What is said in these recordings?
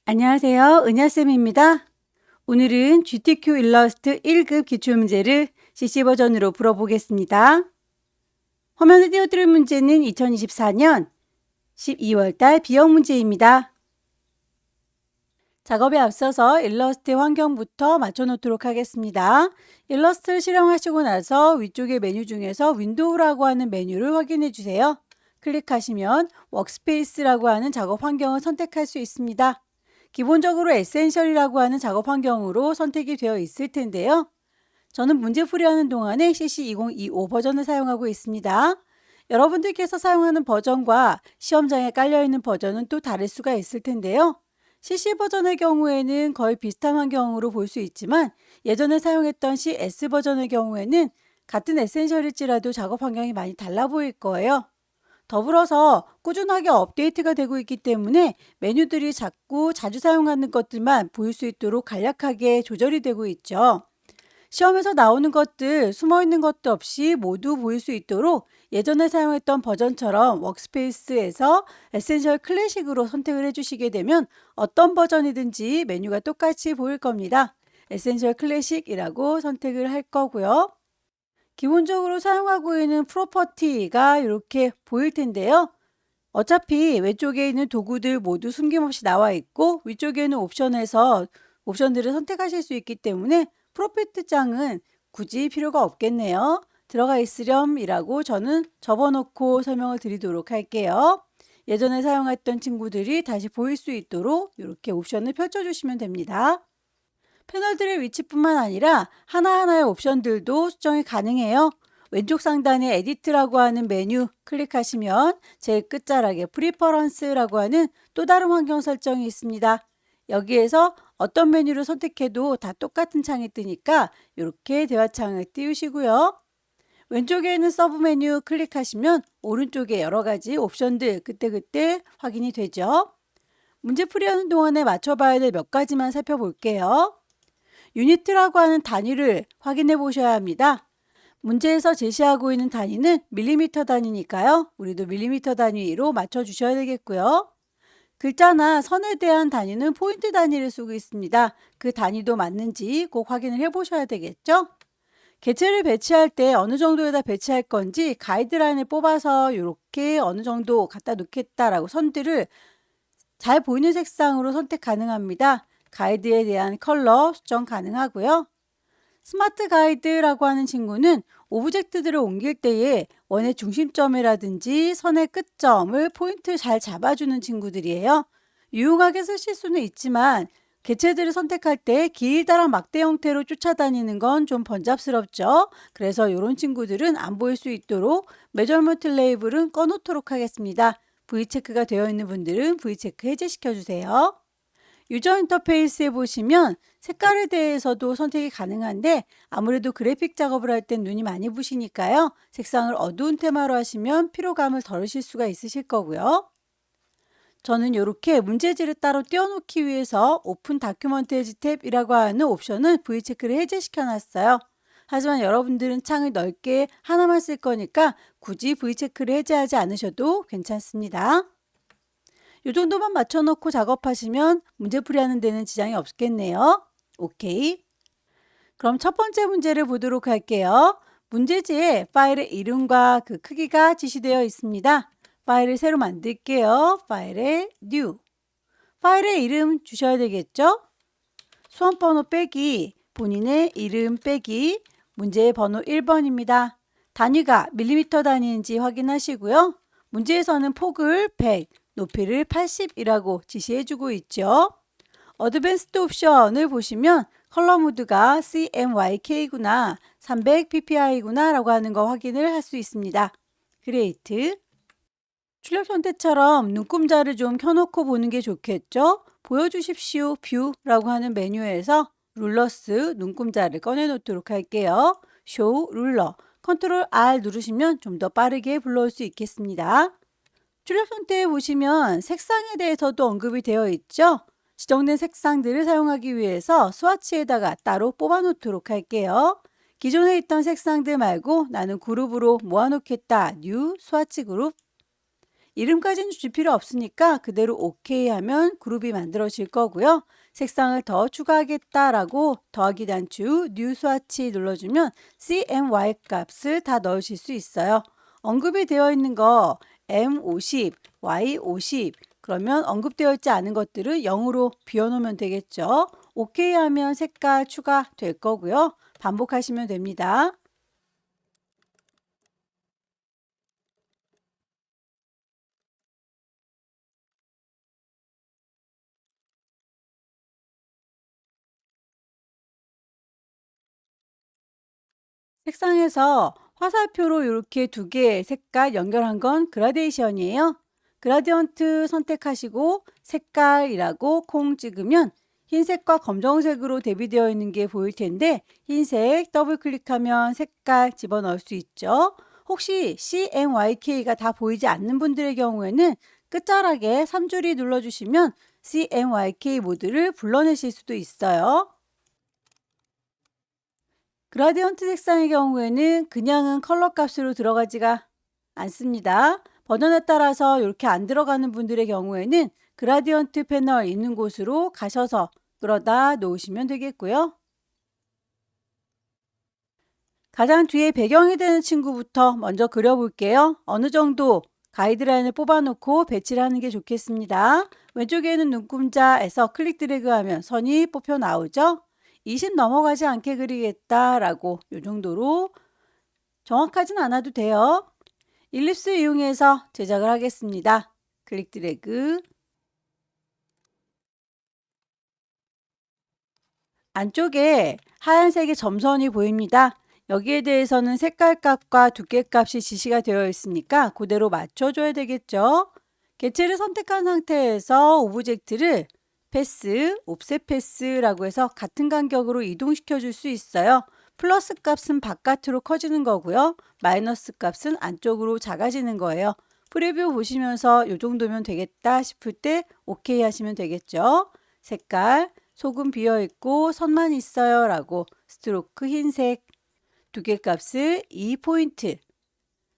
안녕하세요. 은하쌤입니다. 오늘은 GTQ 일러스트 1급 기출문제를 CC 버전으로 풀어보겠습니다. 화면에 띄워드릴 문제는 2024년 12월달 비형 문제입니다. 작업에 앞서서 일러스트 환경부터 맞춰놓도록 하겠습니다. 일러스트를 실행하시고 나서 위쪽의 메뉴 중에서 윈도우라고 하는 메뉴를 확인해 주세요. 클릭하시면 워크스페이스라고 하는 작업 환경을 선택할 수 있습니다. 기본적으로 에센셜이라고 하는 작업 환경으로 선택이 되어 있을 텐데요. 저는 문제 풀이하는 동안에 CC2025 버전을 사용하고 있습니다. 여러분들께서 사용하는 버전과 시험장에 깔려있는 버전은 또 다를 수가 있을 텐데요. CC 버전의 경우에는 거의 비슷한 환경으로 볼 수 있지만 예전에 사용했던 CS 버전의 경우에는 같은 에센셜일지라도 작업 환경이 많이 달라 보일 거예요. 더불어서 꾸준하게 업데이트가 되고 있기 때문에 메뉴들이 자주 사용하는 것들만 보일 수 있도록 간략하게 조절이 되고 있죠. 시험에서 나오는 것들, 숨어있는 것도 없이 모두 보일 수 있도록 예전에 사용했던 버전처럼 워크스페이스에서 에센셜 클래식으로 선택을 해주시게 되면 어떤 버전이든지 메뉴가 똑같이 보일 겁니다. 에센셜 클래식이라고 선택을 할 거고요. 기본적으로 사용하고 있는 프로퍼티가 이렇게 보일 텐데요. 어차피 왼쪽에 있는 도구들 모두 숨김없이 나와 있고 위쪽에는 옵션에서 옵션들을 선택하실 수 있기 때문에 프로필트 장은 굳이 필요가 없겠네요. 들어가 있으렴이라고 저는 접어놓고 설명을 드리도록 할게요. 예전에 사용했던 친구들이 다시 보일 수 있도록 이렇게 옵션을 펼쳐주시면 됩니다. 패널들의 위치뿐만 아니라 하나하나의 옵션들도 수정이 가능해요. 왼쪽 상단에 에디트라고 하는 메뉴 클릭하시면 제일 끝자락에 프리퍼런스라고 하는 또 다른 환경 설정이 있습니다. 여기에서 어떤 메뉴를 선택해도 다 똑같은 창이 뜨니까 이렇게 대화창을 띄우시고요. 왼쪽에 있는 서브 메뉴 클릭하시면 오른쪽에 여러 가지 옵션들 그때그때 확인이 되죠. 문제 풀이하는 동안에 맞춰봐야 될 몇 가지만 살펴볼게요. 유니트라고 하는 단위를 확인해 보셔야 합니다. 문제에서 제시하고 있는 단위는 밀리미터 단위니까요. 우리도 밀리미터 단위로 맞춰 주셔야 되겠고요. 글자나 선에 대한 단위는 포인트 단위를 쓰고 있습니다. 그 단위도 맞는지 꼭 확인을 해 보셔야 되겠죠. 개체를 배치할 때 어느 정도에다 배치할 건지 가이드라인을 뽑아서 이렇게 어느 정도 갖다 놓겠다라고 선들을 잘 보이는 색상으로 선택 가능합니다. 가이드에 대한 컬러 수정 가능하고요. 스마트 가이드라고 하는 친구는 오브젝트들을 옮길 때에 원의 중심점이라든지 선의 끝점을 포인트 잘 잡아주는 친구들이에요. 유용하게 쓰실 수는 있지만 개체들을 선택할 때 길다란 막대 형태로 쫓아다니는 건 좀 번잡스럽죠. 그래서 이런 친구들은 안 보일 수 있도록 메저먼트 레이블은 꺼놓도록 하겠습니다. V체크가 되어 있는 분들은 V체크 해제시켜 주세요. 유저 인터페이스에 보시면 색깔에 대해서도 선택이 가능한데 아무래도 그래픽 작업을 할 땐 눈이 많이 부시니까요. 색상을 어두운 테마로 하시면 피로감을 덜으실 수가 있으실 거고요. 저는 이렇게 문제지를 따로 띄워놓기 위해서 오픈 다큐먼테이지 탭이라고 하는 옵션은 V체크를 해제시켜 놨어요. 하지만 여러분들은 창을 넓게 하나만 쓸 거니까 굳이 V체크를 해제하지 않으셔도 괜찮습니다. 이 정도만 맞춰놓고 작업하시면 문제풀이하는 데는 지장이 없겠네요. 오케이. 그럼 첫 번째 문제를 보도록 할게요. 문제지에 파일의 이름과 그 크기가 지시되어 있습니다. 파일을 새로 만들게요. 파일에 New. 파일의 이름 주셔야 되겠죠? 수험번호 빼기, 본인의 이름 빼기, 문제의 번호 1번입니다. 단위가 밀리미터 단위인지 확인하시고요. 문제에서는 폭을 100, 높이를 80이라고 지시해주고 있죠. 어드밴스드 옵션을 보시면 컬러 모드가 CMYK구나, 300ppi구나 라고 하는 거 확인을 할 수 있습니다. 크리에이트. 출력 형태처럼 눈금자를 좀 켜놓고 보는 게 좋겠죠. 보여주십시오 뷰라고 하는 메뉴에서 룰러스 눈금자를 꺼내 놓도록 할게요. 쇼 룰러 컨트롤 R 누르시면 좀 더 빠르게 불러올 수 있겠습니다. 출력 형태에 보시면 색상에 대해서도 언급이 되어 있죠. 지정된 색상들을 사용하기 위해서 스와치에다가 따로 뽑아 놓도록 할게요. 기존에 있던 색상들 말고 나는 그룹으로 모아놓겠다. New 스와치 그룹. 이름까지는 줄 필요 없으니까 그대로 OK 하면 그룹이 만들어질 거고요. 색상을 더 추가하겠다라고 더하기 단추 New 스와치 눌러주면 CMY 값을 다 넣으실 수 있어요. 언급이 되어 있는 거 M50, Y50 그러면 언급되어 있지 않은 것들을 0으로 비워놓으면 되겠죠. OK 하면 색깔 추가될 거고요. 반복하시면 됩니다. 색상에서 화살표로 이렇게 두 개의 색깔 연결한 건 그라데이션이에요. 그라디언트 선택하시고 색깔이라고 콩 찍으면 흰색과 검정색으로 대비되어 있는 게 보일 텐데 흰색 더블 클릭하면 색깔 집어넣을 수 있죠. 혹시 CMYK가 다 보이지 않는 분들의 경우에는 끝자락에 3줄이 눌러주시면 CMYK 모드를 불러내실 수도 있어요. 그라디언트 색상의 경우에는 그냥은 컬러 값으로 들어가지가 않습니다. 버전에 따라서 이렇게 안 들어가는 분들의 경우에는 그라디언트 패널 있는 곳으로 가셔서 끌어다 놓으시면 되겠고요. 가장 뒤에 배경이 되는 친구부터 먼저 그려볼게요. 어느 정도 가이드라인을 뽑아놓고 배치를 하는 게 좋겠습니다. 왼쪽에 있는 눈금자에서 클릭 드래그하면 선이 뽑혀 나오죠. 20 넘어가지 않게 그리겠다라고 이 정도로 정확하진 않아도 돼요. 일립스 이용해서 제작을 하겠습니다. 클릭 드래그. 안쪽에 하얀색의 점선이 보입니다. 여기에 대해서는 색깔 값과 두께 값이 지시가 되어 있으니까 그대로 맞춰줘야 되겠죠. 개체를 선택한 상태에서 오브젝트를 패스, 옵셋 패스라고 해서 같은 간격으로 이동시켜 줄 수 있어요. 플러스 값은 바깥으로 커지는 거고요. 마이너스 값은 안쪽으로 작아지는 거예요. 프리뷰 보시면서 이 정도면 되겠다 싶을 때 OK 하시면 되겠죠. 색깔, 속은 비어있고 선만 있어요 라고 스트로크 흰색 두께값을 2포인트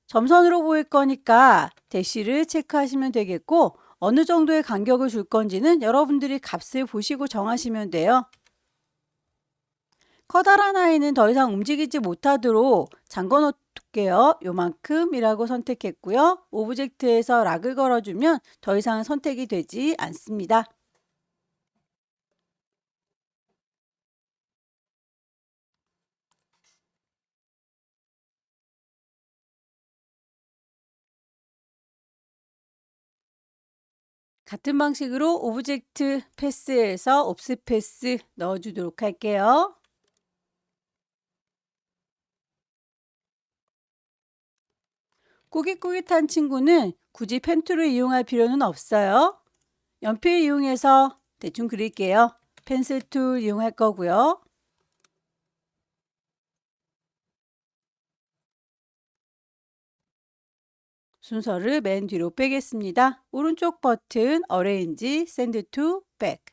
점선으로 보일 거니까 대시를 체크하시면 되겠고 어느 정도의 간격을 줄 건지는 여러분들이 값을 보시고 정하시면 돼요. 커다란 아이는 더 이상 움직이지 못하도록 잠궈 놓을게요. 요만큼이라고 선택했고요. 오브젝트에서 락을 걸어주면 더 이상 선택이 되지 않습니다. 같은 방식으로 오브젝트 패스에서 옵스 패스 넣어주도록 할게요. 꾸깃꾸깃한 친구는 굳이 펜 툴을 이용할 필요는 없어요. 연필 이용해서 대충 그릴게요. 펜슬 툴 이용할 거고요. 순서를 맨 뒤로 빼겠습니다. 오른쪽 버튼 어레인지 샌드 투 백.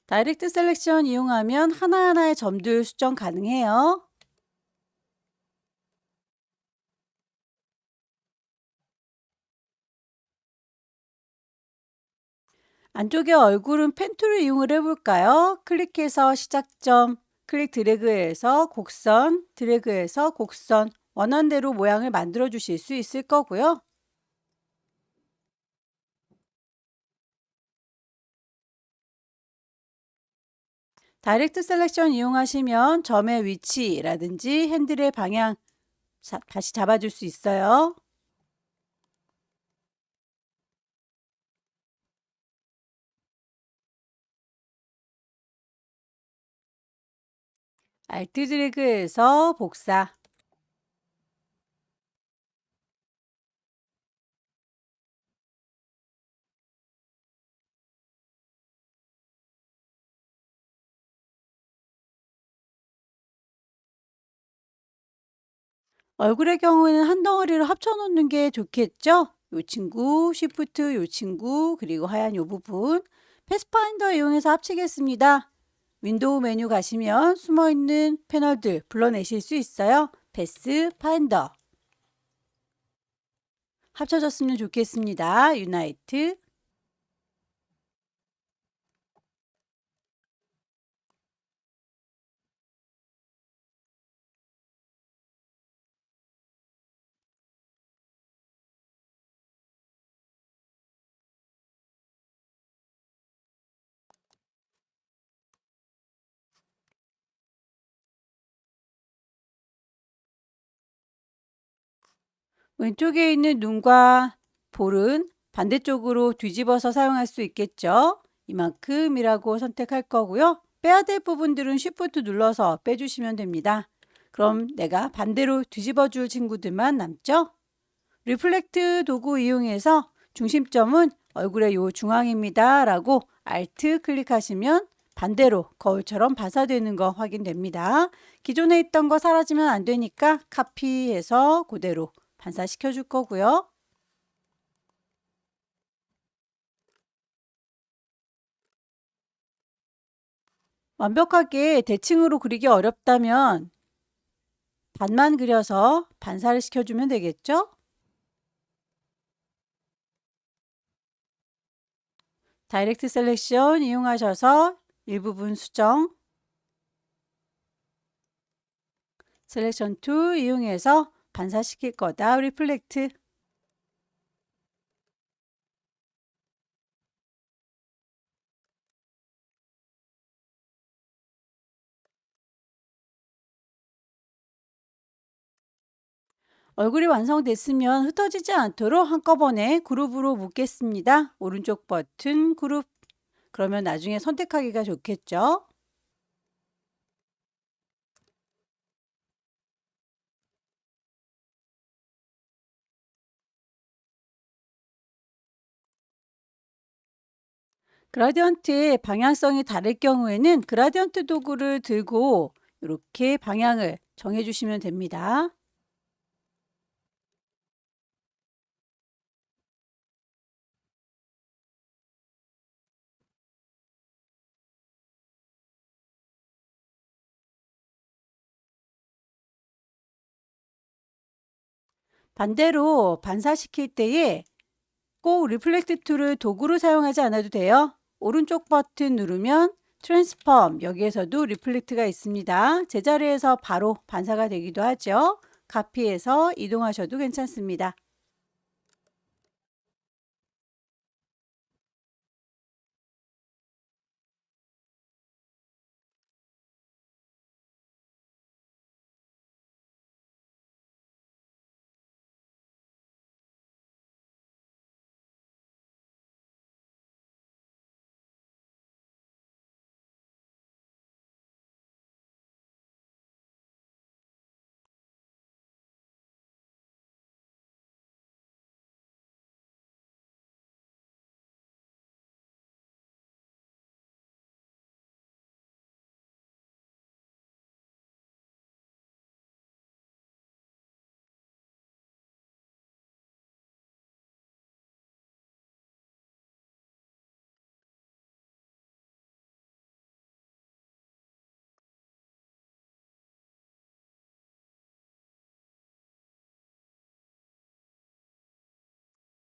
다이렉트 셀렉션 이용하면 하나하나의 점들 수정 가능해요. 안쪽에 얼굴은 펜 툴을 이용을 해볼까요? 클릭해서 시작점, 클릭 드래그해서 곡선, 드래그해서 곡선, 원하는 대로 모양을 만들어 주실 수 있을 거고요. 다이렉트 셀렉션 이용하시면 점의 위치라든지 핸들의 방향 다시 잡아줄 수 있어요. 알트 드래그해서 복사. 얼굴의 경우에는 한 덩어리로 합쳐 놓는 게 좋겠죠? 요 친구, 쉬프트 요 친구, 그리고 하얀 요 부분 패스파인더 이용해서 합치겠습니다. 윈도우 메뉴 가시면 숨어있는 패널들 불러내실 수 있어요. 패스파인더. 합쳐졌으면 좋겠습니다. 유나이트. 왼쪽에 있는 눈과 볼은 반대쪽으로 뒤집어서 사용할 수 있겠죠. 이만큼이라고 선택할 거고요. 빼야 될 부분들은 Shift 눌러서 빼주시면 됩니다. 그럼 내가 반대로 뒤집어 줄 친구들만 남죠? 리플렉트 도구 이용해서 중심점은 얼굴의 요 중앙입니다 라고 Alt 클릭하시면 반대로 거울처럼 반사되는 거 확인됩니다. 기존에 있던 거 사라지면 안 되니까 카피해서 그대로 반사시켜 줄 거고요. 완벽하게 대칭으로 그리기 어렵다면 반만 그려서 반사를 시켜주면 되겠죠? 다이렉트 셀렉션 이용하셔서 일부분 수정, 셀렉션 툴 이용해서 반사시킬 거다. 리플렉트. 얼굴이 완성됐으면 흩어지지 않도록 한꺼번에 그룹으로 묶겠습니다. 오른쪽 버튼 그룹. 그러면 나중에 선택하기가 좋겠죠? 그라디언트의 방향성이 다를 경우에는 그라디언트 도구를 들고 이렇게 방향을 정해주시면 됩니다. 반대로 반사시킬 때에 꼭 리플렉트 툴을 도구로 사용하지 않아도 돼요. 오른쪽 버튼 누르면 트랜스폼, 여기에서도 리플렉트가 있습니다. 제자리에서 바로 반사가 되기도 하죠. 카피해서 이동하셔도 괜찮습니다.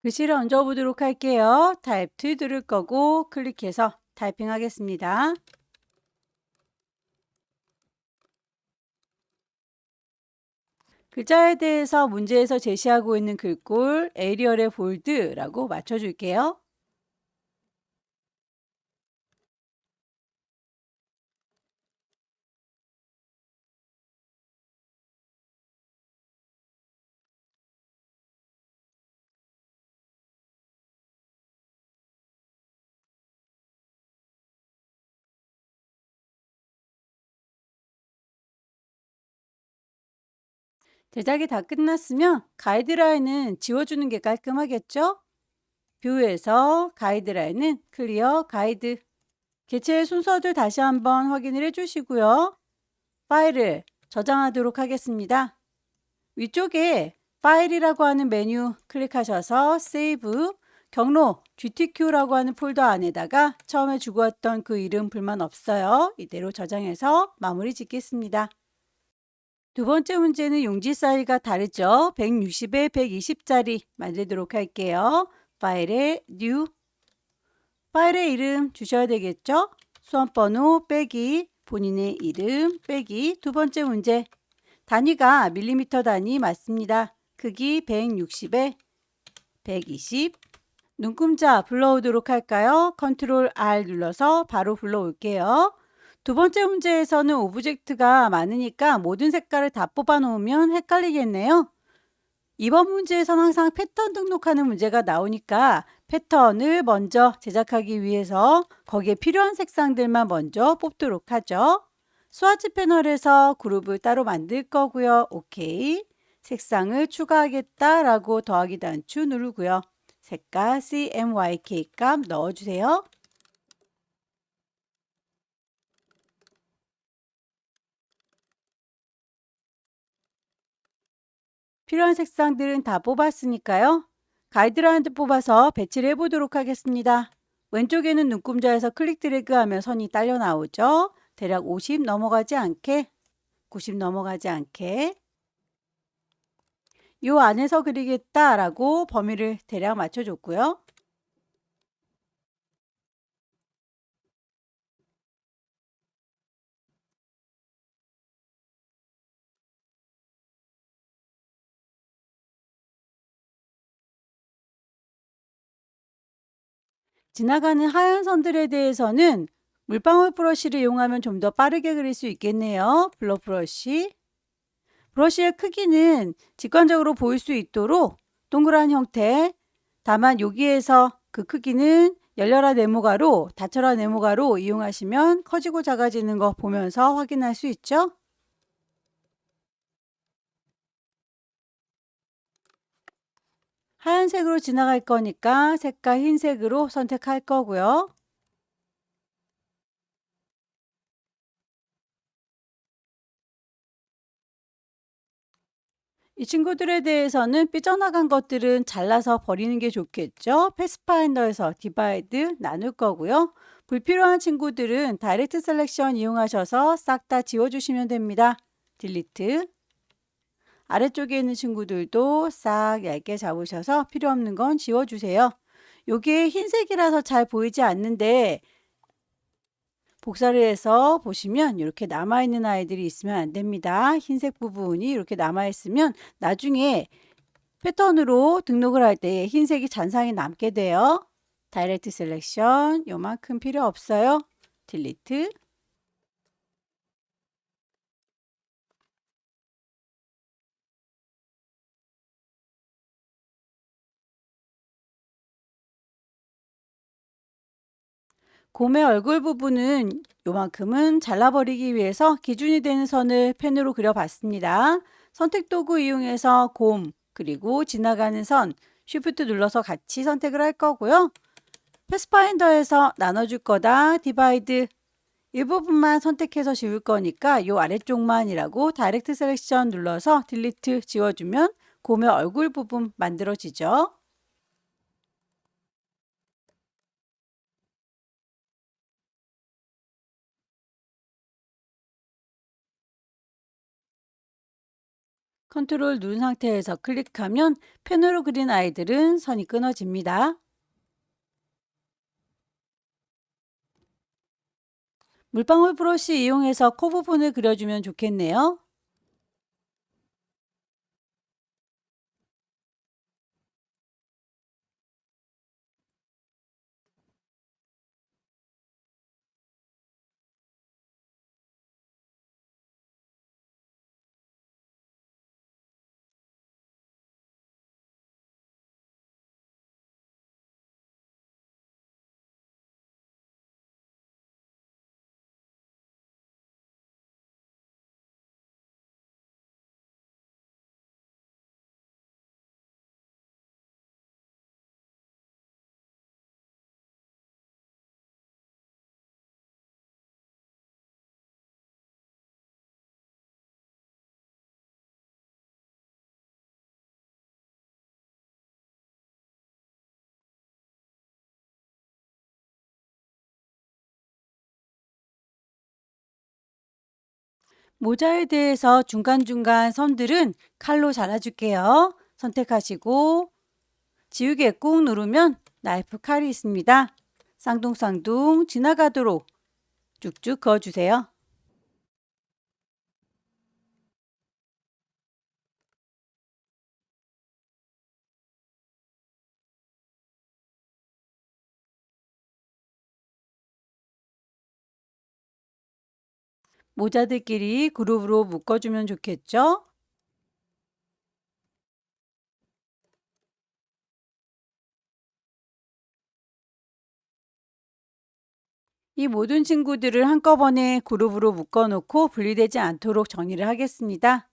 글씨를 얹어 보도록 할게요. 타입 2 누를 거고 클릭해서 타이핑 하겠습니다. 글자에 대해서 문제에서 제시하고 있는 글꼴 에리얼의 볼드라고 맞춰줄게요. 제작이 다 끝났으면 가이드라인은 지워주는 게 깔끔하겠죠? 뷰에서 가이드라인은 클리어 가이드. 개체 순서들 다시 한번 확인을 해주시고요. 파일을 저장하도록 하겠습니다. 위쪽에 파일이라고 하는 메뉴 클릭하셔서 세이브, 경로 GTQ라고 하는 폴더 안에다가 처음에 주고 왔던 그 이름 불만 없어요. 이대로 저장해서 마무리 짓겠습니다. 두 번째 문제는 용지 사이즈가 다르죠. 160에 120짜리 만들도록 할게요. 파일에 New, 파일의 이름 주셔야 되겠죠. 수험번호 빼기 본인의 이름 빼기 두 번째 문제. 단위가 밀리미터 단위 맞습니다. 크기 160에 120. 눈금자 불러오도록 할까요? 컨트롤 R 눌러서 바로 불러올게요. 두 번째 문제에서는 오브젝트가 많으니까 모든 색깔을 다 뽑아 놓으면 헷갈리겠네요. 이번 문제에서는 항상 패턴 등록하는 문제가 나오니까 패턴을 먼저 제작하기 위해서 거기에 필요한 색상들만 먼저 뽑도록 하죠. 스와치 패널에서 그룹을 따로 만들 거고요. 오케이. 색상을 추가하겠다라고 더하기 단추 누르고요. 색깔 CMYK 값 넣어주세요. 필요한 색상들은 다 뽑았으니까요. 가이드라인을 뽑아서 배치를 해보도록 하겠습니다. 왼쪽에는 눈금자에서 클릭 드래그 하면 선이 딸려 나오죠. 대략 50 넘어가지 않게, 90 넘어가지 않게 이 안에서 그리겠다라고 범위를 대략 맞춰줬고요. 지나가는 하얀 선들에 대해서는 물방울 브러쉬를 이용하면 좀 더 빠르게 그릴 수 있겠네요. 블러 브러쉬. 브러쉬의 크기는 직관적으로 보일 수 있도록 동그란 형태, 다만 여기에서 그 크기는 열려라 네모가로, 닫혀라 네모가로 이용하시면 커지고 작아지는 거 보면서 확인할 수 있죠. 하얀색으로 지나갈 거니까 색깔 흰색으로 선택할 거고요. 이 친구들에 대해서는 삐져나간 것들은 잘라서 버리는 게 좋겠죠. 패스파인더에서 디바이드 나눌 거고요. 불필요한 친구들은 다이렉트 셀렉션 이용하셔서 싹 다 지워주시면 됩니다. 딜리트. 아래쪽에 있는 친구들도 싹 얇게 잡으셔서 필요 없는 건 지워주세요. 요게 흰색이라서 잘 보이지 않는데 복사를 해서 보시면 이렇게 남아있는 아이들이 있으면 안 됩니다. 흰색 부분이 이렇게 남아있으면 나중에 패턴으로 등록을 할 때 흰색이 잔상이 남게 돼요. 다이렉트 셀렉션 요만큼 필요 없어요. 딜리트. 곰의 얼굴 부분은 요만큼은 잘라버리기 위해서 기준이 되는 선을 펜으로 그려봤습니다. 선택 도구 이용해서 곰 그리고 지나가는 선 쉬프트 눌러서 같이 선택을 할 거고요. 패스파인더에서 나눠줄 거다 디바이드 이 부분만 선택해서 지울 거니까 이 아래쪽만이라고 다이렉트 셀렉션 눌러서 딜리트 지워주면 곰의 얼굴 부분 만들어지죠. 컨트롤 누른 상태에서 클릭하면 펜으로 그린 아이들은 선이 끊어집니다. 물방울 브러쉬 이용해서 코 부분을 그려주면 좋겠네요. 모자에 대해서 중간중간 선들은 칼로 잘라줄게요. 선택하시고 지우개 꾹 누르면 나이프 칼이 있습니다. 쌍둥쌍둥 지나가도록 쭉쭉 그어주세요. 모자들끼리 그룹으로 묶어주면 좋겠죠? 이 모든 친구들을 한꺼번에 그룹으로 묶어놓고 분리되지 않도록 정리를 하겠습니다.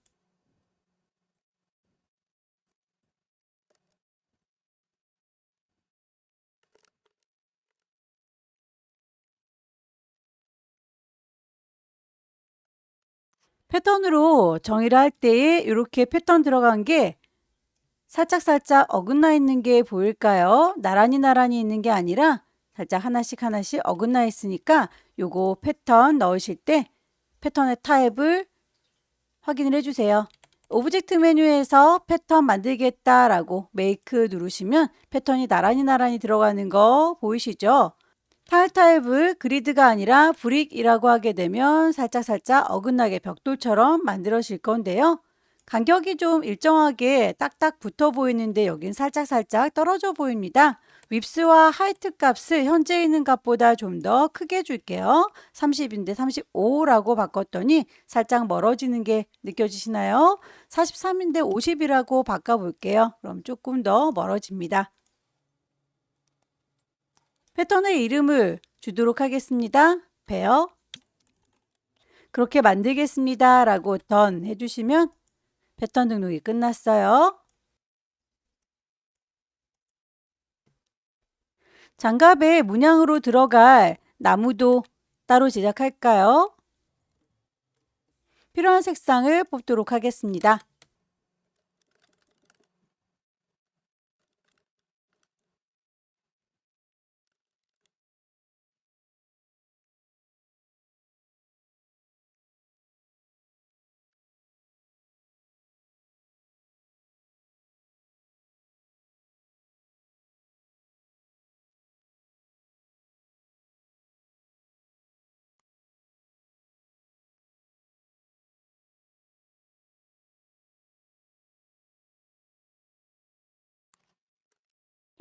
패턴으로 정의를 할 때에 이렇게 패턴 들어간 게 살짝살짝 어긋나 있는 게 보일까요? 나란히 있는 게 아니라 살짝 하나씩 하나씩 어긋나 있으니까 요거 패턴 넣으실 때 패턴의 타입을 확인을 해주세요. 오브젝트 메뉴에서 패턴 만들겠다라고 메이크 누르시면 패턴이 나란히 들어가는 거 보이시죠? 타일 타입을 그리드가 아니라 브릭이라고 하게 되면 살짝살짝 어긋나게 벽돌처럼 만들어질 건데요. 간격이 좀 일정하게 딱딱 붙어 보이는데 여긴 살짝살짝 떨어져 보입니다. 윕스와 하이트 값을 현재 있는 값보다 좀 더 크게 줄게요. 30인데 35라고 바꿨더니 살짝 멀어지는 게 느껴지시나요? 43인데 50이라고 바꿔볼게요. 그럼 조금 더 멀어집니다. 패턴의 이름을 주도록 하겠습니다. 베어 그렇게 만들겠습니다 라고 던 해주시면 패턴 등록이 끝났어요. 장갑에 문양으로 들어갈 나무도 따로 제작할까요? 필요한 색상을 뽑도록 하겠습니다.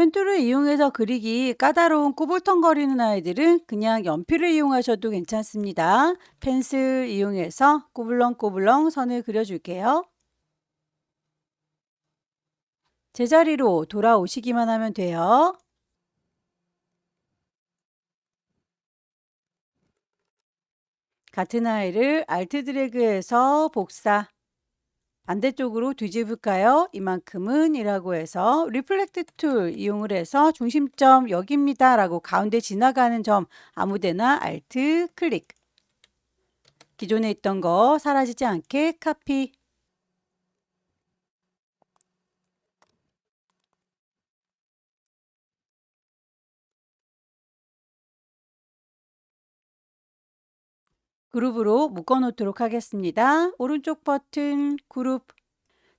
펜툴을 이용해서 그리기 까다로운 꾸불텅거리는 아이들은 그냥 연필을 이용하셔도 괜찮습니다. 펜슬 이용해서 꾸불렁꾸불렁 선을 그려줄게요. 제자리로 돌아오시기만 하면 돼요. 같은 아이를 알트 드래그해서 복사 반대쪽으로 뒤집을까요? 이만큼은 이라고 해서 리플렉트 툴 이용을 해서 중심점 여기입니다 라고 가운데 지나가는 점 아무데나 알트 클릭 기존에 있던 거 사라지지 않게 카피 그룹으로 묶어 놓도록 하겠습니다. 오른쪽 버튼 그룹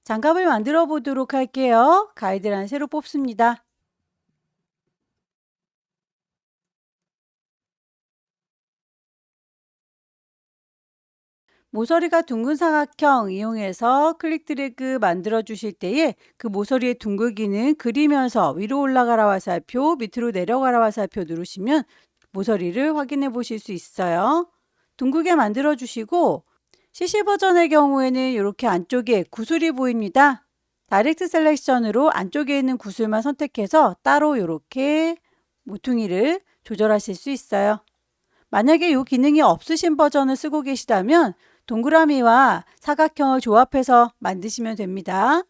장갑을 만들어 보도록 할게요. 가이드란 새로 뽑습니다. 모서리가 둥근 사각형 이용해서 클릭 드래그 만들어 주실 때에 그 모서리의 둥글기는 그리면서 위로 올라가라 화살표, 밑으로 내려가라 화살표 누르시면 모서리를 확인해 보실 수 있어요. 둥글게 만들어 주시고 CC 버전의 경우에는 이렇게 안쪽에 구슬이 보입니다. 다이렉트 셀렉션으로 안쪽에 있는 구슬만 선택해서 따로 이렇게 모퉁이를 조절하실 수 있어요. 만약에 이 기능이 없으신 버전을 쓰고 계시다면 동그라미와 사각형을 조합해서 만드시면 됩니다.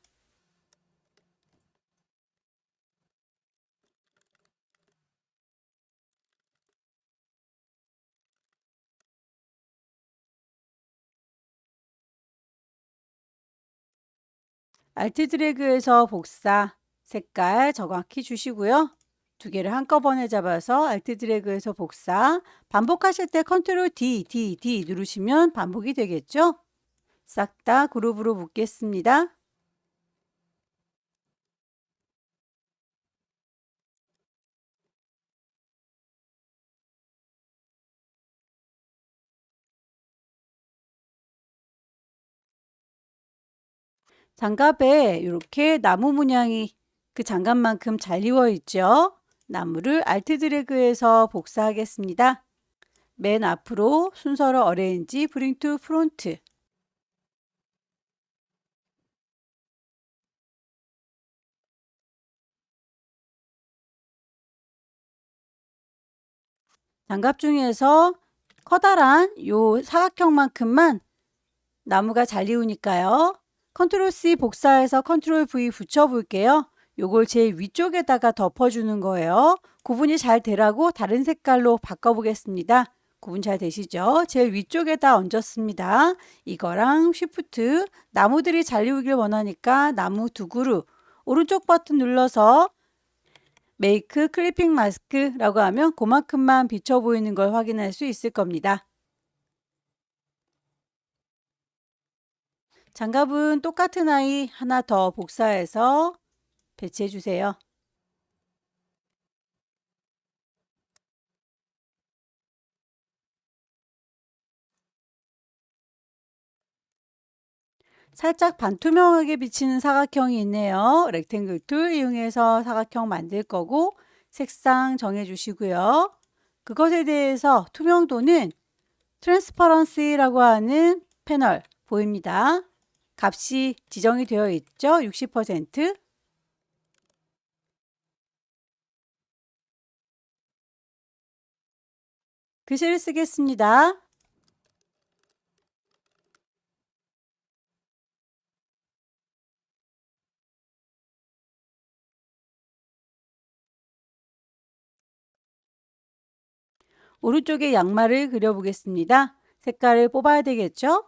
알트 드래그에서 복사, 색깔 정확히 주시고요. 두 개를 한꺼번에 잡아서 알트 드래그에서 복사, 반복하실 때 컨트롤 D 누르시면 반복이 되겠죠? 싹 다 그룹으로 묶겠습니다. 장갑에 이렇게 나무 문양이 그 장갑만큼 잘 이루어 있죠. 나무를 알트 드래그해서 복사하겠습니다. 맨 앞으로 순서로 어레인지 브링 투 프론트. 장갑 중에서 커다란 요 사각형만큼만 나무가 잘 이우니까요. 컨트롤 C 복사해서 컨트롤 V 붙여 볼게요. 요걸 제일 위쪽에다가 덮어주는 거예요. 구분이 잘 되라고 다른 색깔로 바꿔보겠습니다. 구분 잘 되시죠? 제일 위쪽에다 얹었습니다. 이거랑 쉬프트, 나무들이 잘 이우길 원하니까 나무 두 그루, 오른쪽 버튼 눌러서 메이크 클리핑 마스크라고 하면 그만큼만 비쳐 보이는 걸 확인할 수 있을 겁니다. 장갑은 똑같은 아이 하나 더 복사해서 배치해 주세요. 살짝 반투명하게 비치는 사각형이 있네요. 렉탱글 툴 이용해서 사각형 만들 거고 색상 정해 주시고요. 그것에 대해서 투명도는 트랜스퍼런시라고 하는 패널 보입니다. 값이 지정이 되어 있죠. 60%. 글씨를 쓰겠습니다. 오른쪽에 양말을 그려보겠습니다. 색깔을 뽑아야 되겠죠?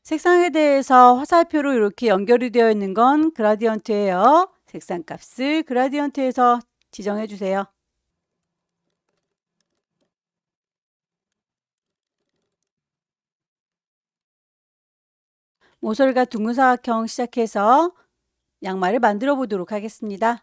색상에 대해서 화살표로 이렇게 연결이 되어 있는 건 그라디언트예요. 색상 값을 그라디언트에서 지정해 주세요. 모서리가 둥근 사각형 시작해서 양말을 만들어 보도록 하겠습니다.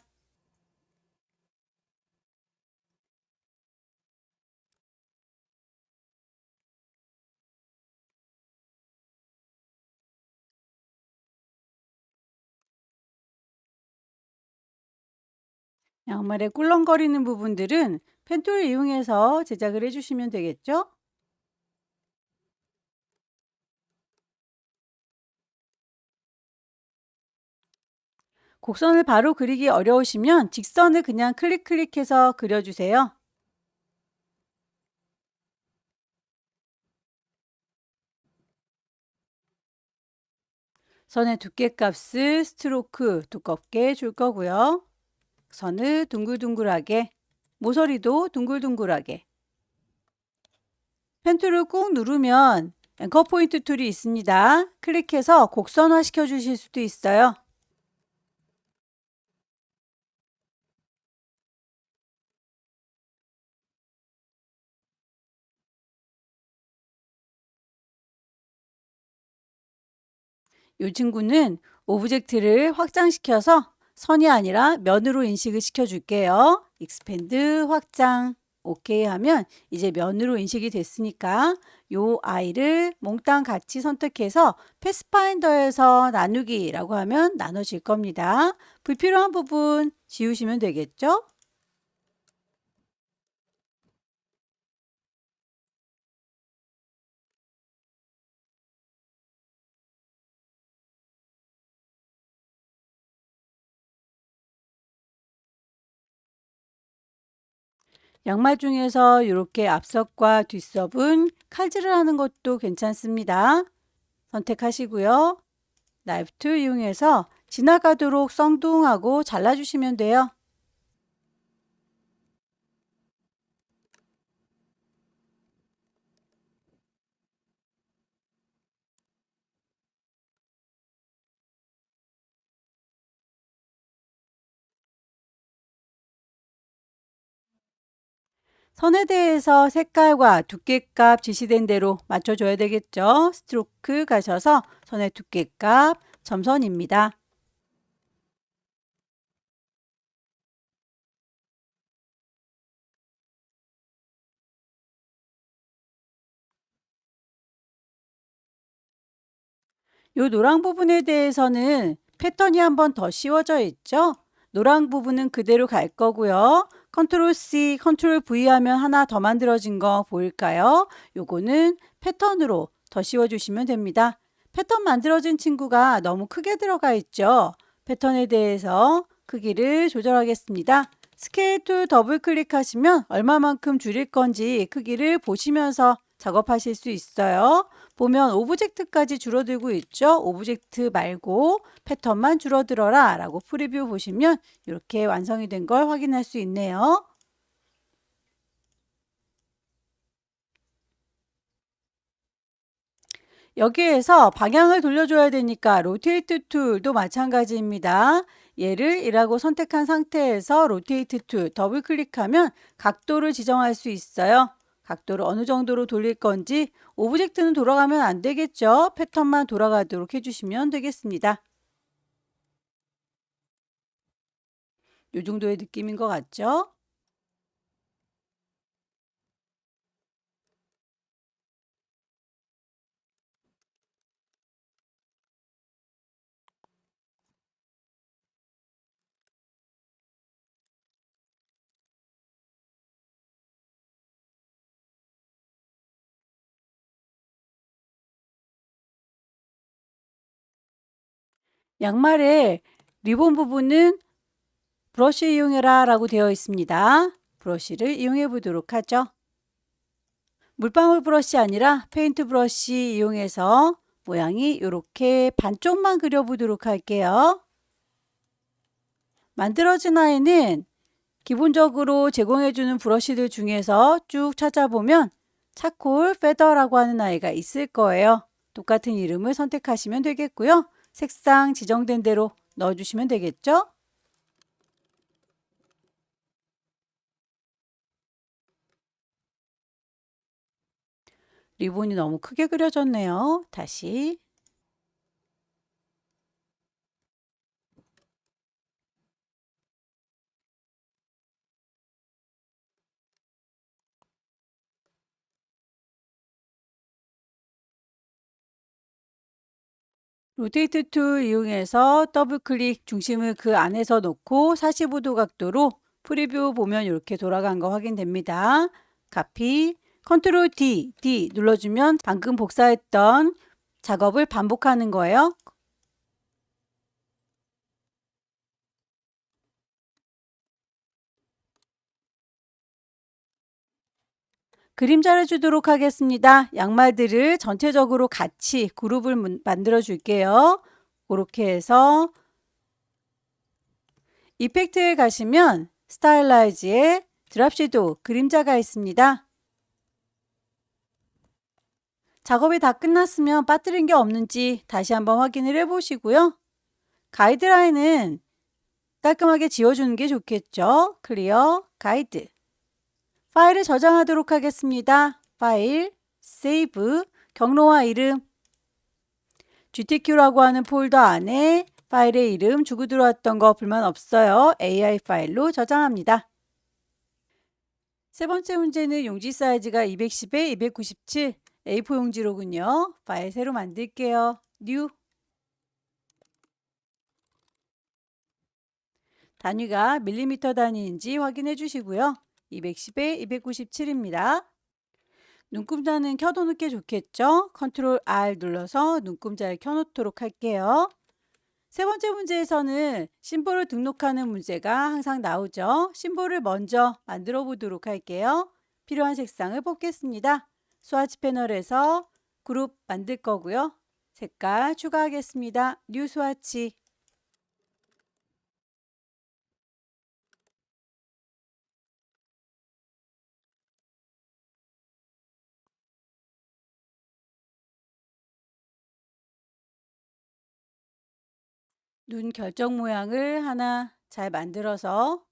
양말의 꿀렁거리는 부분들은 펜툴을 이용해서 제작을 해주시면 되겠죠? 곡선을 바로 그리기 어려우시면 직선을 그냥 클릭해서 그려주세요. 선의 두께값을 스트로크 두껍게 줄 거고요. 선을 둥글둥글하게, 모서리도 둥글둥글하게. 펜툴을 꾹 누르면 앵커 포인트 툴이 있습니다. 클릭해서 곡선화 시켜 주실 수도 있어요. 이 친구는 오브젝트를 확장시켜서 선이 아니라 면으로 인식을 시켜줄게요. 익스팬드 확장 오케이 하면 이제 면으로 인식이 됐으니까 이 아이를 몽땅 같이 선택해서 패스파인더에서 나누기라고 하면 나눠질 겁니다. 불필요한 부분 지우시면 되겠죠? 양말 중에서 이렇게 앞섭과 뒷섭은 칼질을 하는 것도 괜찮습니다. 선택하시고요. 나이프 툴 이용해서 지나가도록 썽둥하고 잘라주시면 돼요. 선에 대해서 색깔과 두께값 지시된 대로 맞춰줘야 되겠죠. 스트로크 가셔서 선의 두께값 점선입니다. 요 노랑 부분에 대해서는 패턴이 한 번 더 씌워져 있죠. 노랑 부분은 그대로 갈 거고요. 컨트롤 C, 컨트롤 V 하면 하나 더 만들어진 거 보일까요? 요거는 패턴으로 더 씌워주시면 됩니다. 패턴 만들어진 친구가 너무 크게 들어가 있죠. 패턴에 대해서 크기를 조절하겠습니다. 스케일 툴 더블 클릭하시면 얼마만큼 줄일 건지 크기를 보시면서 작업하실 수 있어요. 보면 오브젝트까지 줄어들고 있죠. 오브젝트 말고 패턴만 줄어들어라 라고 프리뷰 보시면 이렇게 완성이 된 걸 확인할 수 있네요. 여기에서 방향을 돌려줘야 되니까 로테이트 툴도 마찬가지입니다. 얘를 1라고 선택한 상태에서 로테이트 툴 더블 클릭하면 각도를 지정할 수 있어요. 각도를 어느 정도로 돌릴 건지 오브젝트는 돌아가면 안 되겠죠. 패턴만 돌아가도록 해주시면 되겠습니다. 이 정도의 느낌인 것 같죠? 양말의 리본 부분은 브러쉬 이용해라 라고 되어 있습니다. 브러쉬를 이용해 보도록 하죠. 물방울 브러쉬 아니라 페인트 브러쉬 이용해서 모양이 이렇게 반쪽만 그려보도록 할게요. 만들어진 아이는 기본적으로 제공해주는 브러쉬들 중에서 쭉 찾아보면 차콜 페더라고 하는 아이가 있을 거예요. 똑같은 이름을 선택하시면 되겠고요. 색상 지정된 대로 넣어주시면 되겠죠. 리본이 너무 크게 그려졌네요. 다시. 로테이트 툴 이용해서 더블 클릭 중심을 그 안에서 놓고 45도 각도로 프리뷰 보면 이렇게 돌아간 거 확인됩니다. 카피, 컨트롤 D 눌러주면 방금 복사했던 작업을 반복하는 거예요. 그림자를 주도록 하겠습니다. 양말들을 전체적으로 같이 그룹을 만들어 줄게요. 그렇게 해서 이펙트에 가시면 스타일라이즈에 드랍 섀도우 그림자가 있습니다. 작업이 다 끝났으면 빠뜨린 게 없는지 다시 한번 확인을 해 보시고요. 가이드라인은 깔끔하게 지워주는 게 좋겠죠. 클리어 가이드. 파일을 저장하도록 하겠습니다. 파일, 세이브, 경로와 이름, GTQ라고 하는 폴더 안에 파일의 이름 주고 들어왔던 거 불만 없어요. AI 파일로 저장합니다. 세 번째 문제는 용지 사이즈가 210에 297 A4 용지로군요. 파일 새로 만들게요. New. 단위가 밀리미터 단위인지 확인해 주시고요. 210에 297입니다. 눈금자는 켜놓는 게 좋겠죠? 컨트롤 R 눌러서 눈금자를 켜놓도록 할게요. 세 번째 문제에서는 심볼을 등록하는 문제가 항상 나오죠. 심볼을 먼저 만들어 보도록 할게요. 필요한 색상을 뽑겠습니다. 스와치 패널에서 그룹 만들 거고요. 색깔 추가하겠습니다. 뉴 스와치. 눈 결정 모양을 하나 잘 만들어서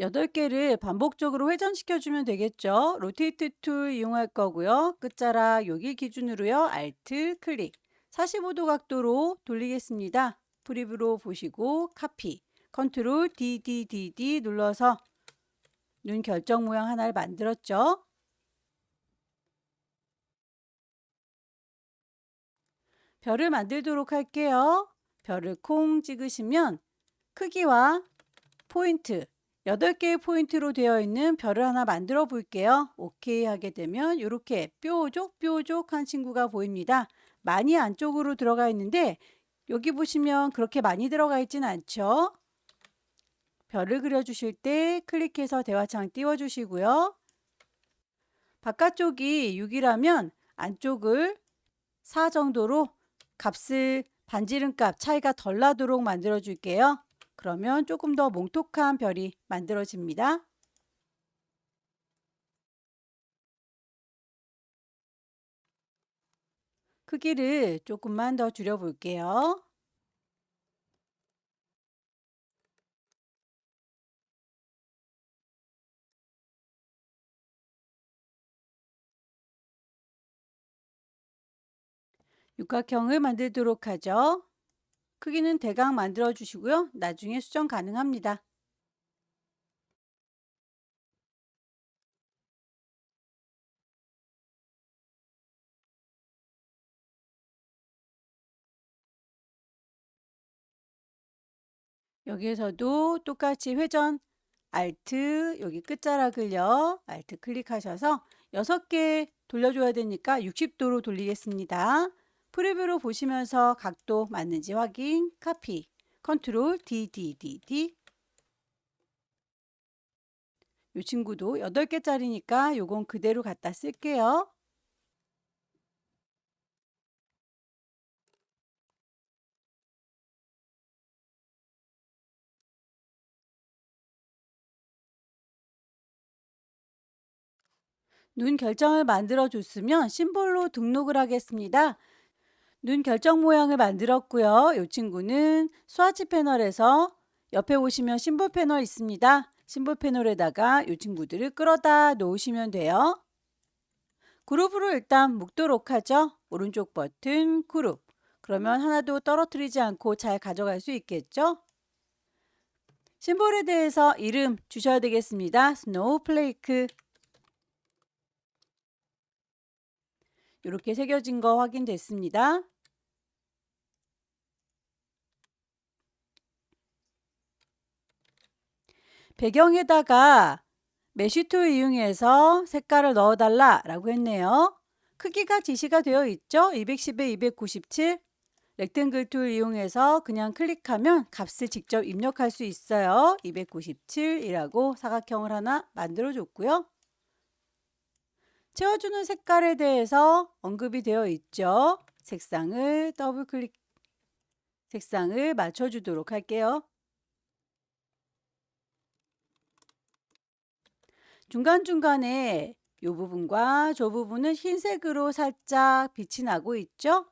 8개를 반복적으로 회전시켜주면 되겠죠. 로테이트 툴 이용할 거고요. 끝자락 여기 기준으로요. Alt 클릭. 45도 각도로 돌리겠습니다. 프리뷰로 보시고 카피. 컨트롤 DDDD 눌러서 눈 결정 모양 하나를 만들었죠. 별을 만들도록 할게요. 별을 콩 찍으시면 크기와 포인트, 8개의 포인트로 되어 있는 별을 하나 만들어 볼게요. 오케이 하게 되면 이렇게 뾰족뾰족한 친구가 보입니다. 많이 안쪽으로 들어가 있는데 여기 보시면 그렇게 많이 들어가 있진 않죠. 별을 그려주실 때 클릭해서 대화창 띄워주시고요. 바깥쪽이 6이라면 안쪽을 4 정도로 값을 반지름값 차이가 덜 나도록 만들어 줄게요. 그러면 조금 더 몽톡한 별이 만들어집니다. 크기를 조금만 더 줄여 볼게요. 육각형을 만들도록 하죠. 크기는 대강 만들어 주시고요. 나중에 수정 가능합니다. 여기에서도 똑같이 회전 Alt 여기 끝자락을요. Alt 클릭하셔서 6개 돌려줘야 되니까 60도로 돌리겠습니다. 프리뷰로 보시면서 각도 맞는지 확인, 카피, 컨트롤 DDDD. 이 친구도 8개짜리니까 요건 그대로 갖다 쓸게요. 눈 결정을 만들어 줬으면 심볼로 등록을 하겠습니다. 눈 결정 모양을 만들었고요. 이 친구는 스와치 패널에서 옆에 보시면 심볼 패널 있습니다. 심볼 패널에다가 이 친구들을 끌어다 놓으시면 돼요. 그룹으로 일단 묶도록 하죠. 오른쪽 버튼 그룹. 그러면 하나도 떨어뜨리지 않고 잘 가져갈 수 있겠죠? 심볼에 대해서 이름 주셔야 되겠습니다. 스노우플레이크. 이렇게 새겨진 거 확인됐습니다. 배경에다가 메쉬툴 이용해서 색깔을 넣어달라 라고 했네요. 크기가 지시가 되어 있죠. 210에 297. 렉탱글 툴 이용해서 그냥 클릭하면 값을 직접 입력할 수 있어요. 297이라고 사각형을 하나 만들어 줬고요. 채워주는 색깔에 대해서 언급이 되어 있죠. 색상을 더블 클릭, 색상을 맞춰주도록 할게요. 중간중간에 이 부분과 저 부분은 흰색으로 살짝 빛이 나고 있죠.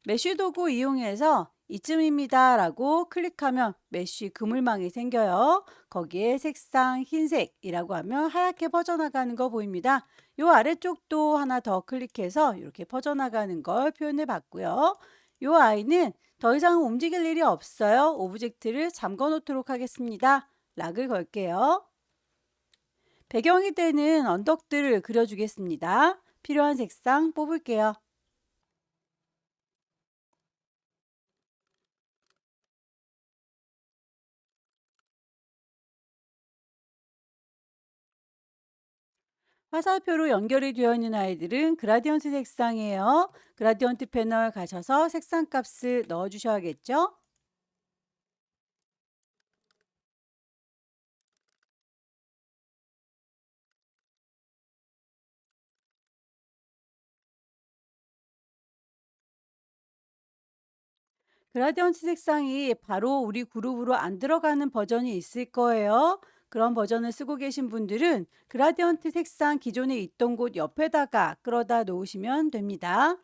메쉬 도구 이용해서 이쯤입니다 라고 클릭하면 메쉬 그물망이 생겨요. 거기에 색상 흰색이라고 하면 하얗게 퍼져나가는 거 보입니다. 이 아래쪽도 하나 더 클릭해서 이렇게 퍼져나가는 걸 표현해 봤고요. 이 아이는 더 이상 움직일 일이 없어요. 오브젝트를 잠궈 놓도록 하겠습니다. 락을 걸게요. 배경이 되는 언덕들을 그려주겠습니다. 필요한 색상 뽑을게요. 화살표로 연결이 되어 있는 아이들은 그라디언트 색상이에요. 그라디언트 패널 가셔서 색상 값을 넣어 주셔야겠죠? 그라디언트 색상이 바로 우리 그룹으로 안 들어가는 버전이 있을 거예요. 그런 버전을 쓰고 계신 분들은 그라디언트 색상 기존에 있던 곳 옆에다가 끌어다 놓으시면 됩니다.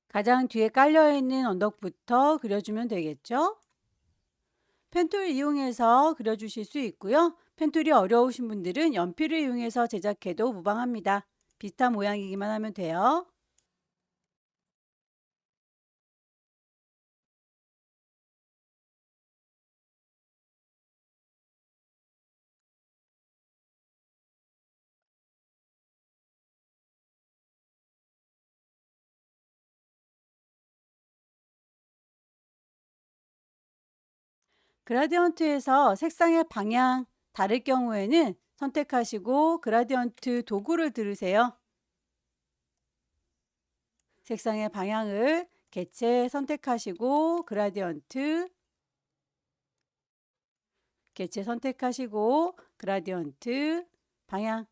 가장 뒤에 깔려있는 언덕부터 그려주면 되겠죠? 펜툴 이용해서 그려주실 수 있고요. 펜툴이 어려우신 분들은 연필을 이용해서 제작해도 무방합니다. 비슷한 모양이기만 하면 돼요. 그라디언트에서 색상의 방향 다를 경우에는 선택하시고 그라디언트 도구를 들으세요. 색상의 방향을 개체 선택하시고 개체 선택하시고 그라디언트 방향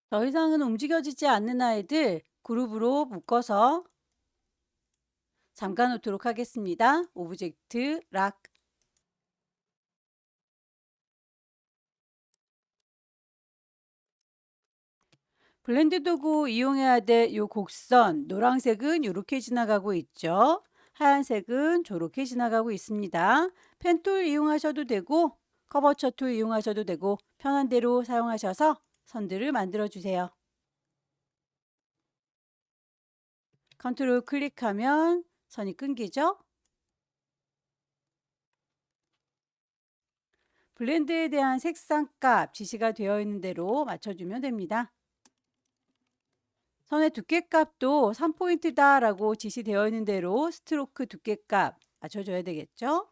더 이상은 움직여지지 않는 아이들 그룹으로 묶어서 잠가 놓도록 하겠습니다. 오브젝트 락 블렌드 도구 이용해야 될 요 곡선 노란색은 이렇게 지나가고 있죠. 하얀색은 저렇게 지나가고 있습니다. 펜툴 이용하셔도 되고 커버처 툴 이용하셔도 되고 편한 대로 사용하셔서 선들을 만들어 주세요. 컨트롤 클릭하면 선이 끊기죠. 블렌드에 대한 색상값 지시가 되어 있는 대로 맞춰주면 됩니다. 선의 두께값도 3포인트다 라고 지시되어 있는 대로 스트로크 두께값 맞춰줘야 되겠죠.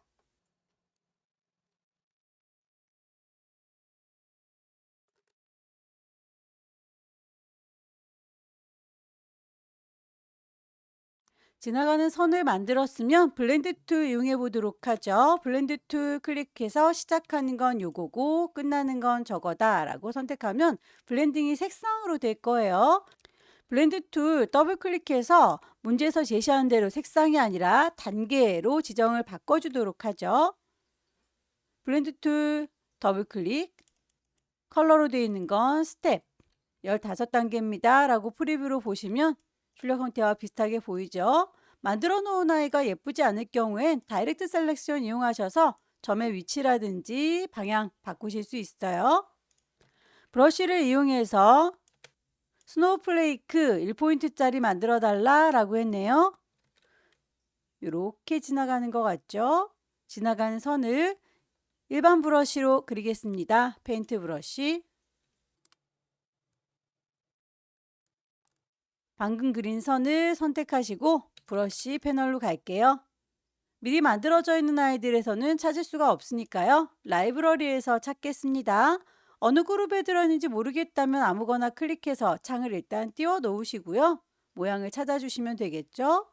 지나가는 선을 만들었으면 블렌드 툴 이용해 보도록 하죠. 블렌드 툴 클릭해서 시작하는 건 요거고 끝나는 건 저거다 라고 선택하면 블렌딩이 색상으로 될 거예요. 블렌드 툴 더블 클릭해서 문제에서 제시하는 대로 색상이 아니라 단계로 지정을 바꿔주도록 하죠. 블렌드 툴 더블 클릭 컬러로 되어 있는 건 스텝 15단계입니다 라고 프리뷰로 보시면 출력 형태와 비슷하게 보이죠. 만들어 놓은 아이가 예쁘지 않을 경우엔 다이렉트 셀렉션 이용하셔서 점의 위치라든지 방향 바꾸실 수 있어요. 브러쉬를 이용해서 스노우플레이크 1포인트짜리 만들어 달라 라고 했네요. 이렇게 지나가는 것 같죠? 지나가는 선을 일반 브러쉬로 그리겠습니다. 페인트 브러쉬. 방금 그린 선을 선택하시고 브러쉬 패널로 갈게요. 미리 만들어져 있는 아이들에서는 찾을 수가 없으니까요. 라이브러리에서 찾겠습니다. 어느 그룹에 들어있는지 모르겠다면 아무거나 클릭해서 창을 일단 띄워 놓으시고요. 모양을 찾아주시면 되겠죠.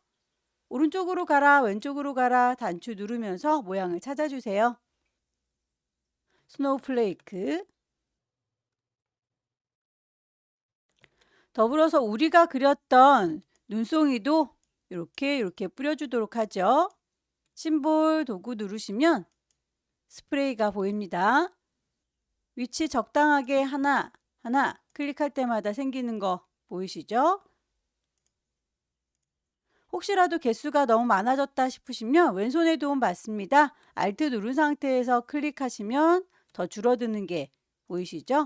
오른쪽으로 가라, 왼쪽으로 가라 단추 누르면서 모양을 찾아주세요. 스노우플레이크. 더불어서 우리가 그렸던 눈송이도 이렇게 뿌려주도록 하죠. 심볼 도구 누르시면 스프레이가 보입니다. 위치 적당하게 하나 클릭할 때마다 생기는 거 보이시죠? 혹시라도 개수가 너무 많아졌다 싶으시면 왼손의 도움 받습니다. Alt 누른 상태에서 클릭하시면 더 줄어드는 게 보이시죠?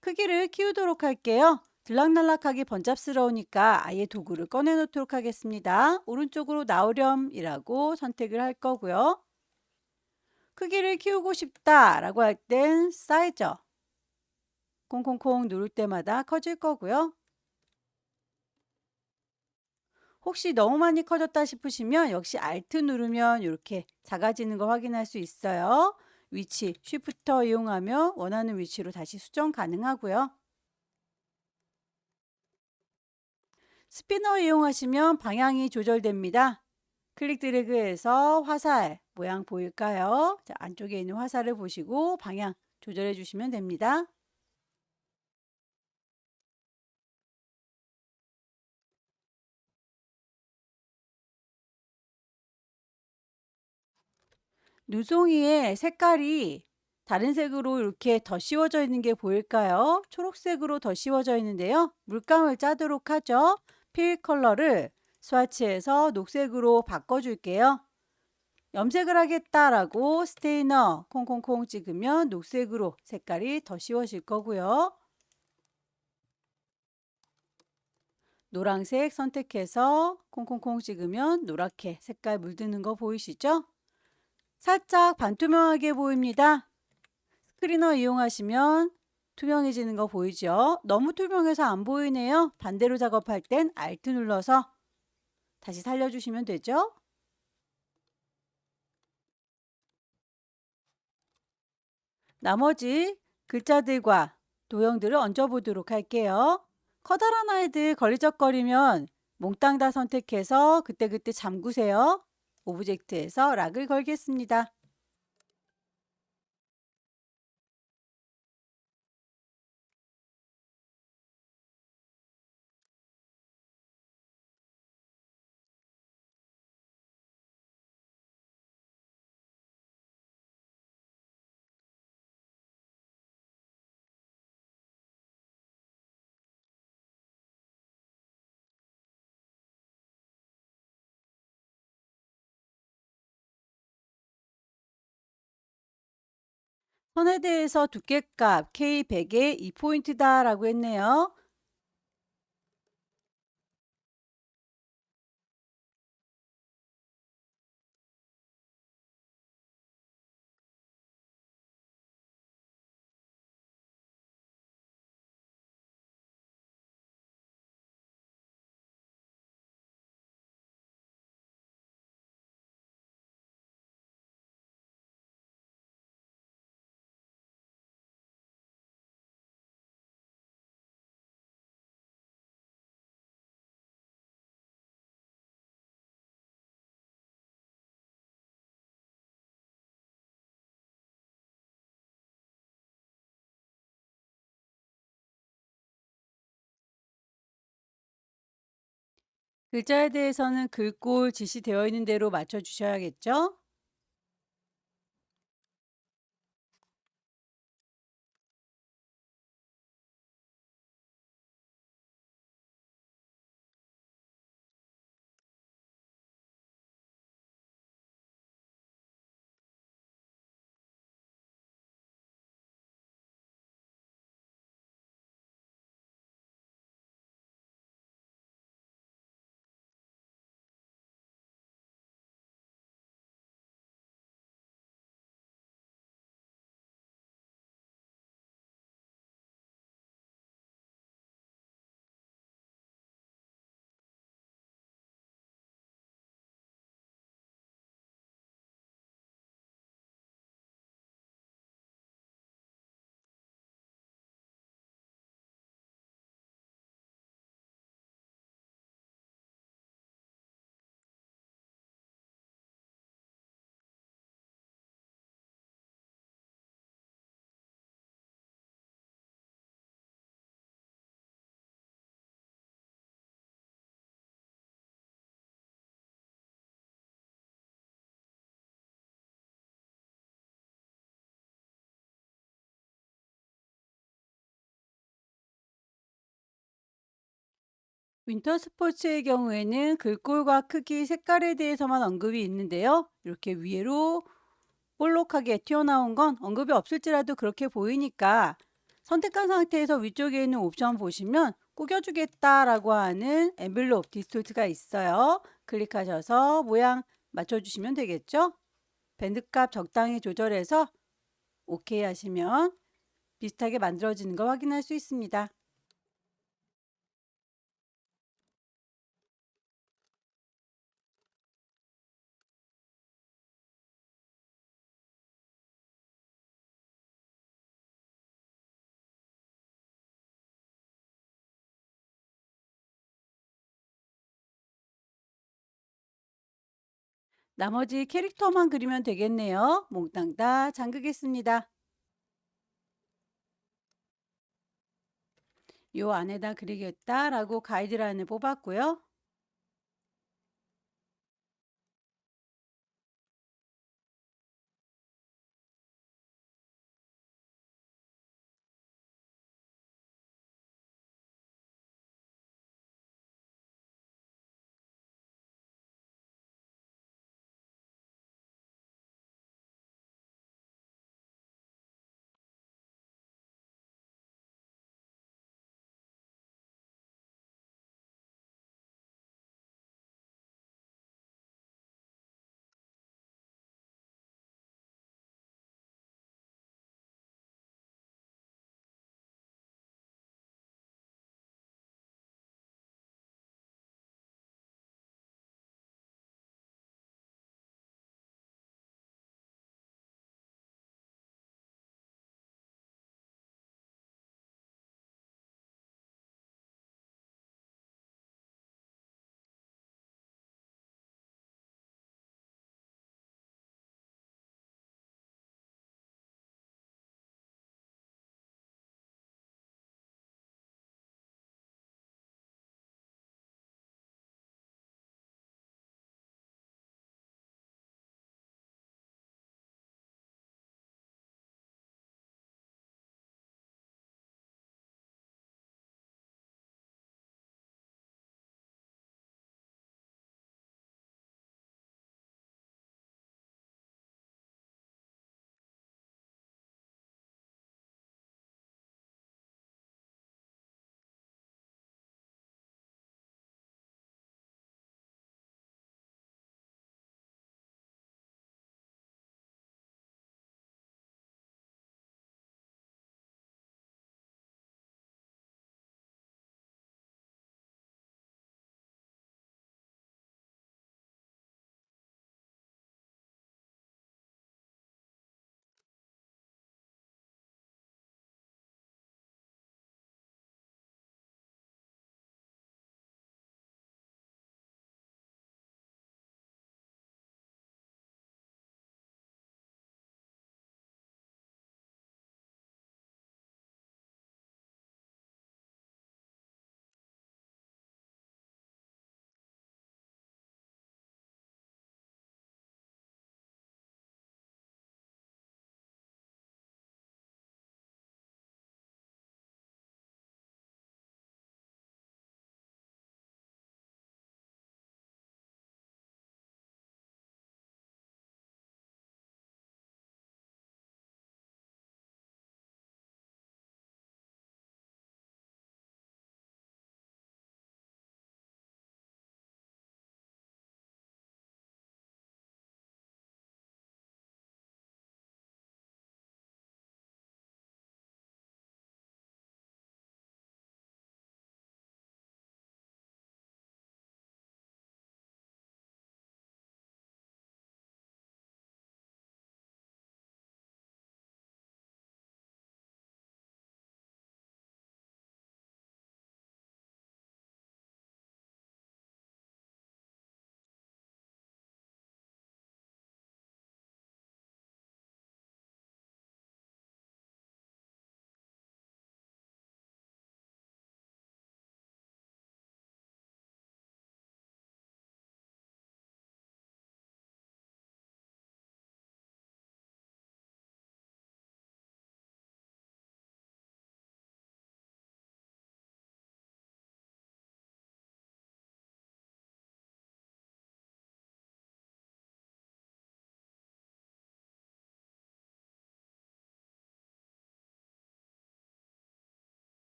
크기를 키우도록 할게요. 들락날락하기 번잡스러우니까 아예 도구를 꺼내 놓도록 하겠습니다. 오른쪽으로 나오렴이라고 선택을 할 거고요. 크기를 키우고 싶다 라고 할 땐 사이저 콩콩콩 누를 때마다 커질 거고요. 혹시 너무 많이 커졌다 싶으시면 역시 Alt 누르면 이렇게 작아지는 거 확인할 수 있어요. 위치 쉬프터 이용하며 원하는 위치로 다시 수정 가능하고요. 스피너 이용하시면 방향이 조절됩니다. 클릭 드래그해서 화살 모양 보일까요? 자, 안쪽에 있는 화살을 보시고 방향 조절해 주시면 됩니다. 눈송이의 색깔이 다른 색으로 이렇게 더 씌워져 있는 게 보일까요? 초록색으로 더 씌워져 있는데요. 물감을 짜도록 하죠. 필 컬러를 스와치해서 녹색으로 바꿔줄게요. 염색을 하겠다라고 스테이너 콩콩콩 찍으면 녹색으로 색깔이 더 씌워질 거고요. 노란색 선택해서 콩콩콩 찍으면 노랗게 색깔 물드는 거 보이시죠? 살짝 반투명하게 보입니다. 스크리너 이용하시면 투명해지는 거 보이죠? 너무 투명해서 안 보이네요. 반대로 작업할 땐 Alt 눌러서 다시 살려주시면 되죠? 나머지 글자들과 도형들을 얹어보도록 할게요. 커다란 아이들 걸리적거리면 몽땅 다 선택해서 그때그때 잠그세요. 오브젝트에서 락을 걸겠습니다. 선에 대해서 두께값 K100에 2포인트다 라고 했네요. 글자에 대해서는 글꼴 지시되어 있는 대로 맞춰주셔야겠죠? 윈터 스포츠의 경우에는 글꼴과 크기, 색깔에 대해서만 언급이 있는데요. 이렇게 위로 볼록하게 튀어나온 건 언급이 없을지라도 그렇게 보이니까 선택한 상태에서 위쪽에 있는 옵션 보시면 꾸겨주겠다라고 하는 엔벨롭 디스톨트가 있어요. 클릭하셔서 모양 맞춰주시면 되겠죠? 밴드값 적당히 조절해서 OK 하시면 비슷하게 만들어지는 걸 확인할 수 있습니다. 나머지 캐릭터만 그리면 되겠네요. 몽땅 다 잠그겠습니다. 요 안에다 그리겠다라고 가이드라인을 뽑았고요.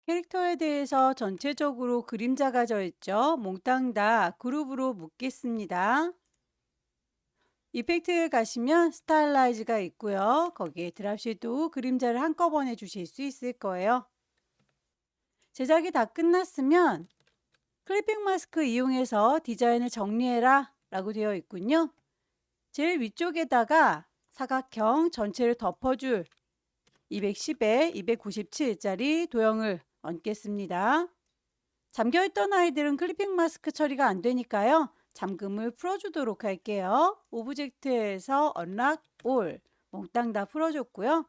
캐릭터에 대해서 전체적으로 그림자가 져 있죠. 몽땅 다 그룹으로 묶겠습니다. 이펙트에 가시면 스타일라이즈가 있고요. 거기에 드랍시도 그림자를 한꺼번에 주실 수 있을 거예요. 제작이 다 끝났으면 클리핑 마스크 이용해서 디자인을 정리해라 라고 되어 있군요. 제일 위쪽에다가 사각형 전체를 덮어줄 210에 297짜리 도형을 얹겠습니다. 잠겨있던 아이들은 클리핑 마스크 처리가 안 되니까요. 잠금을 풀어주도록 할게요. 오브젝트에서 Unlock All 몽땅 다 풀어줬고요.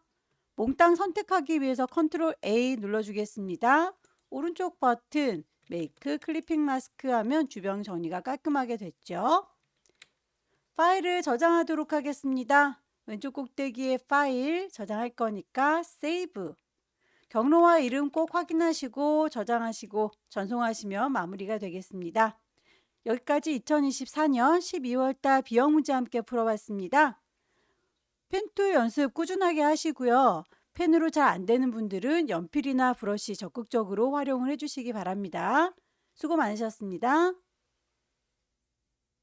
몽땅 선택하기 위해서 컨트롤 A 눌러주겠습니다. 오른쪽 버튼 메이크 클리핑 마스크 하면 주변 정리가 깔끔하게 됐죠. 파일을 저장하도록 하겠습니다. 왼쪽 꼭대기에 파일 저장할 거니까 세이브. 경로와 이름 꼭 확인하시고 저장하시고 전송하시면 마무리가 되겠습니다. 여기까지 2024년 12월달 비형 문제 함께 풀어봤습니다. 펜툴 연습 꾸준하게 하시고요. 펜으로 잘 안되는 분들은 연필이나 브러쉬 적극적으로 활용을 해주시기 바랍니다. 수고 많으셨습니다.